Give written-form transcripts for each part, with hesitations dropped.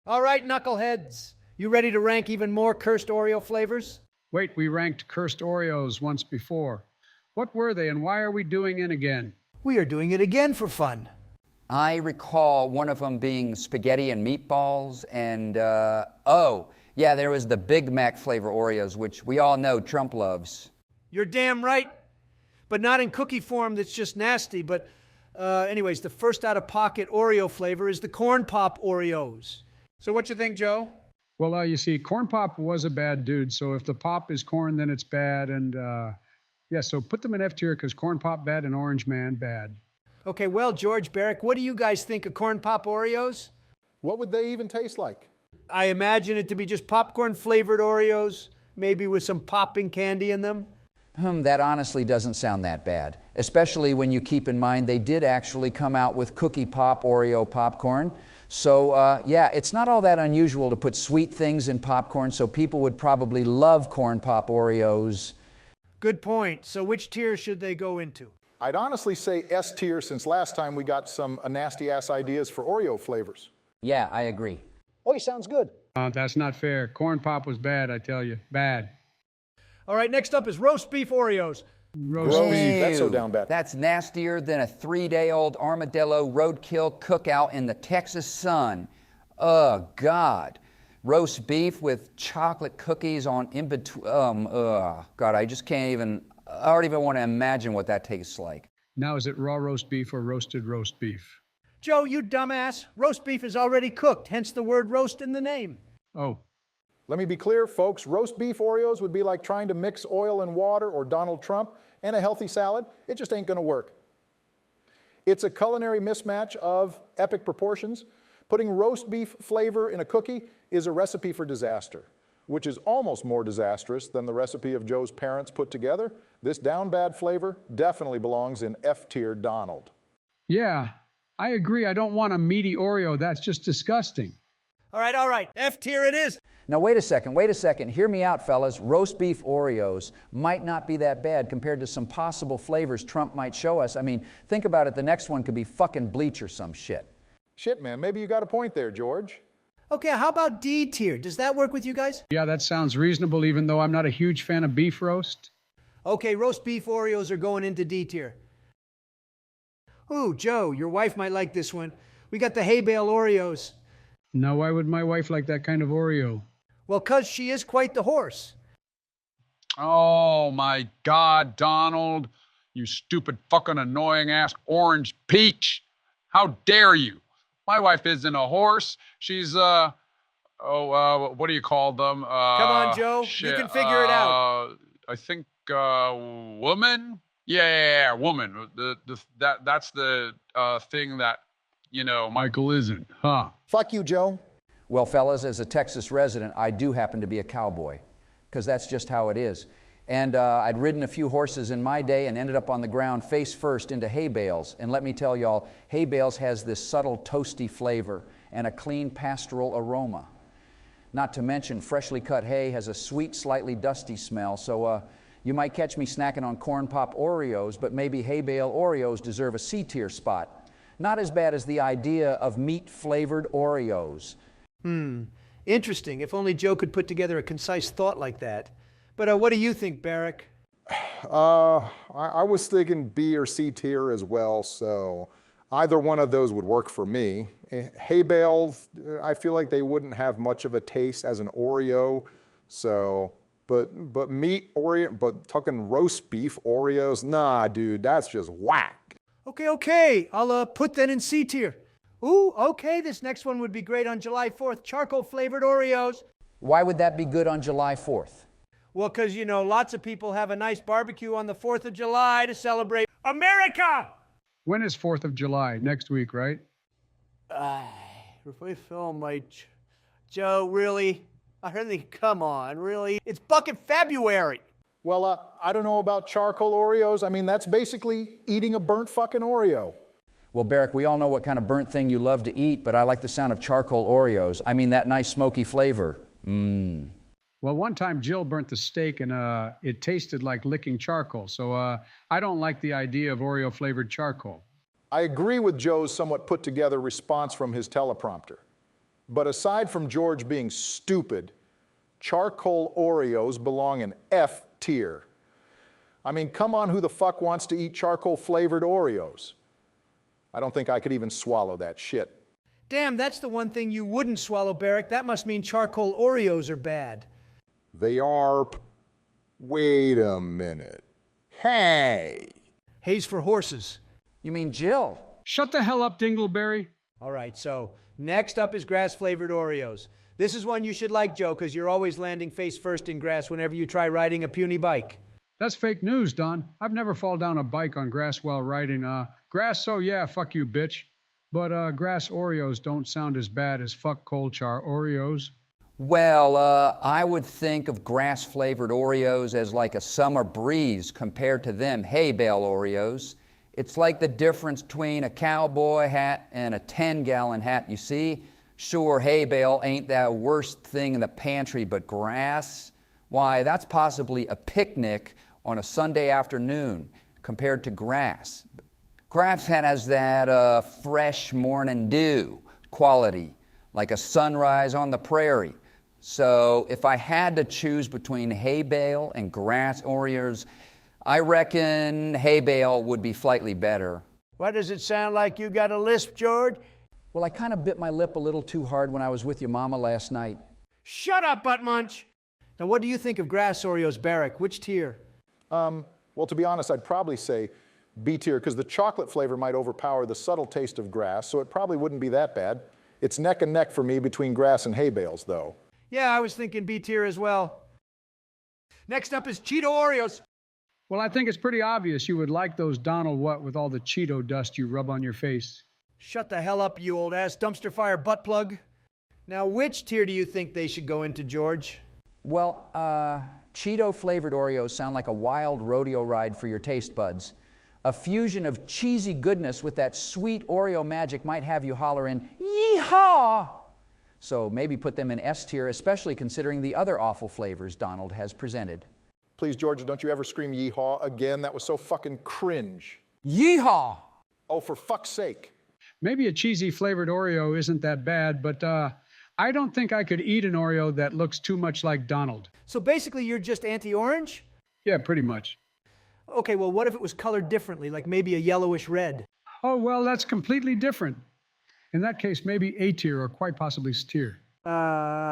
All right, knuckleheads. You ready to rank even more Cursed Oreo flavors? Wait, we ranked Cursed Oreos once before. What were they and why are we doing it again? We are doing it again for fun. I recall one of them being spaghetti and meatballs, and yeah, there was the Big Mac flavor Oreos, which we all know Trump loves. You're damn right. But not in cookie form, that's just nasty. But anyways, the first out-of-pocket Oreo flavor is the Corn Pop Oreos. So what you think, Joe? Well, you see, Corn Pop was a bad dude, so if the pop is corn, then it's bad, and yeah, so put them in F tier because Corn Pop bad and Orange Man bad. Okay, well, George, Barrick, what do you guys think of Corn Pop Oreos? What would they even taste like? I imagine it to be just popcorn-flavored Oreos, maybe with some popping candy in them. That honestly doesn't sound that bad, especially when you keep in mind they did actually come out with Cookie Pop Oreo popcorn. So yeah, it's not all that unusual to put sweet things in popcorn, so people would probably love Corn Pop Oreos. Good point. So which tier should they go into? I'd honestly say S tier since last time we got some nasty-ass ideas for Oreo flavors. Yeah, I agree. Oh, he sounds good. That's not fair. Corn Pop was bad, I tell you. Bad. All right, next up is roast beef Oreos. Roast beef. That's so down bad. That's nastier than a 3-day-old armadillo roadkill cookout in the Texas sun. Oh, God. Roast beef with chocolate cookies on in between. God, I just can't even, I don't even want to imagine what that tastes like. Now, is it raw roast beef or roasted roast beef? Joe, you dumbass. Roast beef is already cooked, hence the word roast in the name. Oh. Let me be clear, folks. Roast beef Oreos would be like trying to mix oil and water or Donald Trump and a healthy salad. It just ain't going to work. It's a culinary mismatch of epic proportions. Putting roast beef flavor in a cookie is a recipe for disaster, which is almost more disastrous than the recipe of Joe's parents put together. This down bad flavor definitely belongs in F tier Donald. Yeah, I agree. I don't want a meaty Oreo. That's just disgusting. All right. F tier it is. Now, wait a second. Hear me out, fellas. Roast beef Oreos might not be that bad compared to some possible flavors Trump might show us. I mean, think about it. The next one could be fucking bleach or some shit. Shit, man, maybe you got a point there, George. Okay, how about D tier? Does that work with you guys? Yeah, that sounds reasonable, even though I'm not a huge fan of beef roast. Okay, roast beef Oreos are going into D tier. Ooh, Joe, your wife might like this one. We got the hay bale Oreos. Now, why would my wife like that kind of Oreo? Well, 'cause she is quite the horse. Oh my God, Donald, you stupid fucking annoying ass orange peach. How dare you? My wife isn't a horse. She's, what do you call them? Come on, Joe. You can figure it out. I think, woman? Yeah, woman. That's the thing that, you know, Michael isn't, huh? Fuck you, Joe. Well, fellas, as a Texas resident, I do happen to be a cowboy, because that's just how it is. And I'd ridden a few horses in my day and ended up on the ground face first into hay bales. And let me tell y'all, hay bales has this subtle toasty flavor and a clean pastoral aroma. Not to mention, freshly cut hay has a sweet, slightly dusty smell. So you might catch me snacking on Corn Pop Oreos, but maybe hay bale Oreos deserve a C tier spot. Not as bad as the idea of meat-flavored Oreos. Interesting. If only Joe could put together a concise thought like that. But what do you think, Barrick? I was thinking B or C tier as well, so either one of those would work for me. Hay bales, I feel like they wouldn't have much of a taste as an Oreo, so, but meat Oreo, but talking roast beef Oreos, nah, dude, that's just whack. Okay. I'll put that in C tier. Ooh, okay, this next one would be great on July 4th, charcoal-flavored Oreos. Why would that be good on July 4th? Well, because, you know, lots of people have a nice barbecue on the 4th of July to celebrate America! When is 4th of July? Next week, right? If we film Joe, really? Come on, really? It's bucket February. Well, I don't know about charcoal Oreos. I mean, that's basically eating a burnt fucking Oreo. Well, Barrick, we all know what kind of burnt thing you love to eat, but I like the sound of charcoal Oreos. I mean, that nice smoky flavor. Well, one time Jill burnt the steak and it tasted like licking charcoal. So I don't like the idea of Oreo-flavored charcoal. I agree with Joe's somewhat put-together response from his teleprompter. But aside from George being stupid, charcoal Oreos belong in F tier. I mean, come on, who the fuck wants to eat charcoal flavored Oreos? I don't think I could even swallow that shit. Damn, that's the one thing you wouldn't swallow, Barrick. That must mean charcoal Oreos are bad. They are. Wait a minute. Hey! Hay's for horses. You mean Jill? Shut the hell up, Dingleberry. All right, so next up is grass-flavored Oreos. This is one you should like, Joe, because you're always landing face first in grass whenever you try riding a puny bike. That's fake news, Don. I've never fallen down a bike on grass while riding. Grass, so yeah, fuck you, bitch. But grass Oreos don't sound as bad as fuck cold char Oreos. Well, I would think of grass-flavored Oreos as like a summer breeze compared to them hay bale Oreos. It's like the difference between a cowboy hat and a 10-gallon hat, you see? Sure, hay bale ain't that worst thing in the pantry, but grass? Why, that's possibly a picnic on a Sunday afternoon compared to grass. Grass has that fresh morning dew quality, like a sunrise on the prairie. So if I had to choose between hay bale and grass Oreos, I reckon hay bale would be slightly better. Why does it sound like you got a lisp, George? Well, I kind of bit my lip a little too hard when I was with your mama last night. Shut up, butt munch! Now, what do you think of grass Oreos, Barrick? Which tier? Well, to be honest, I'd probably say B tier, because the chocolate flavor might overpower the subtle taste of grass, so it probably wouldn't be that bad. It's neck and neck for me between grass and hay bales, though. Yeah, I was thinking B tier as well. Next up is Cheeto Oreos. Well, I think it's pretty obvious you would like those Donald what with all the Cheeto dust you rub on your face. Shut the hell up, you old ass dumpster fire butt plug. Now, which tier do you think they should go into, George? Well, Cheeto-flavored Oreos sound like a wild rodeo ride for your taste buds. A fusion of cheesy goodness with that sweet Oreo magic might have you hollering, "Yee-haw!" So maybe put them in S tier, especially considering the other awful flavors Donald has presented. Please, Georgia, don't you ever scream yeehaw again. That was so fucking cringe. Yeehaw! Oh, for fuck's sake. Maybe a cheesy flavored Oreo isn't that bad, but I don't think I could eat an Oreo that looks too much like Donald. So basically, you're just anti-orange? Yeah, pretty much. Okay, well, what if it was colored differently, like maybe a yellowish red? Oh, well, that's completely different. In that case, maybe A tier or quite possibly steer.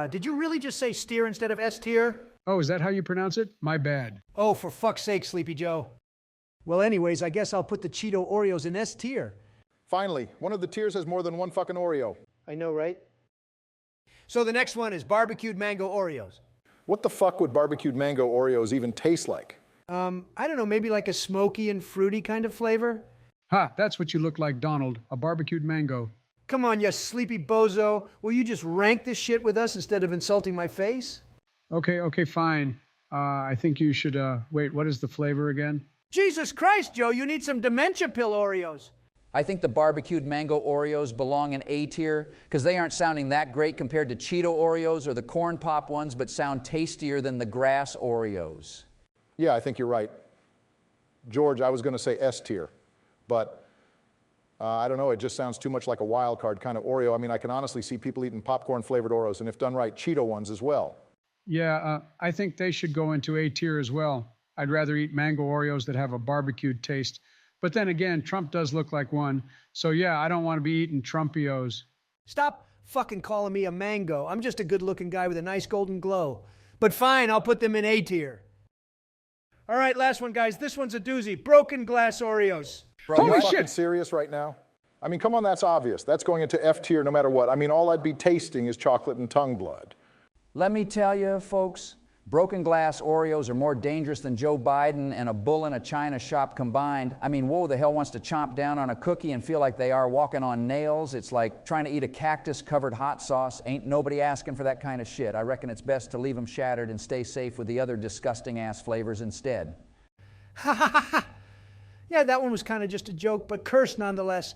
Did you really just say steer instead of S tier? Oh, is that how you pronounce it? My bad. Oh, for fuck's sake, Sleepy Joe. Well, anyways, I guess I'll put the Cheeto Oreos in S tier. Finally, one of the tiers has more than one fucking Oreo. I know, right? So the next one is barbecued mango Oreos. What the fuck would barbecued mango Oreos even taste like? I don't know, maybe like a smoky and fruity kind of flavor? Ha, that's what you look like, Donald, a barbecued mango. Come on, you sleepy bozo. Will you just rank this shit with us instead of insulting my face? Okay, fine. I think you should, wait, what is the flavor again? Jesus Christ, Joe, you need some dementia pill Oreos. I think the barbecued mango Oreos belong in A tier because they aren't sounding that great compared to Cheeto Oreos or the corn pop ones, but sound tastier than the grass Oreos. Yeah, I think you're right. George, I was going to say S tier, but I don't know, it just sounds too much like a wild card kind of Oreo. I mean, I can honestly see people eating popcorn flavored Oreos, and if done right, Cheeto ones as well. Yeah, I think they should go into A tier as well. I'd rather eat mango Oreos that have a barbecued taste. But then again, Trump does look like one. So yeah, I don't want to be eating Trumpios. Stop fucking calling me a mango. I'm just a good-looking guy with a nice golden glow. But fine, I'll put them in A tier. All right, last one, guys. This one's a doozy. Broken glass Oreos. Bro, Holy you shit! fucking serious right now? I mean, come on, that's obvious. That's going into F tier no matter what. I mean, all I'd be tasting is chocolate and tongue blood. Let me tell you, folks, broken glass Oreos are more dangerous than Joe Biden and a bull in a china shop combined. I mean, whoa, the hell wants to chomp down on a cookie and feel like they are walking on nails? It's like trying to eat a cactus-covered hot sauce. Ain't nobody asking for that kind of shit. I reckon it's best to leave them shattered and stay safe with the other disgusting-ass flavors instead. Ha ha ha ha! Yeah, that one was kind of just a joke, but cursed nonetheless.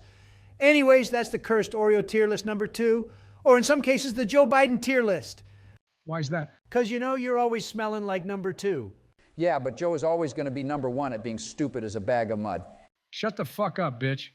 Anyways, that's the cursed Oreo tier list number 2, or in some cases, the Joe Biden tier list. Why is that? Because you know you're always smelling like number 2. Yeah, but Joe is always going to be number 1 at being stupid as a bag of mud. Shut the fuck up, bitch.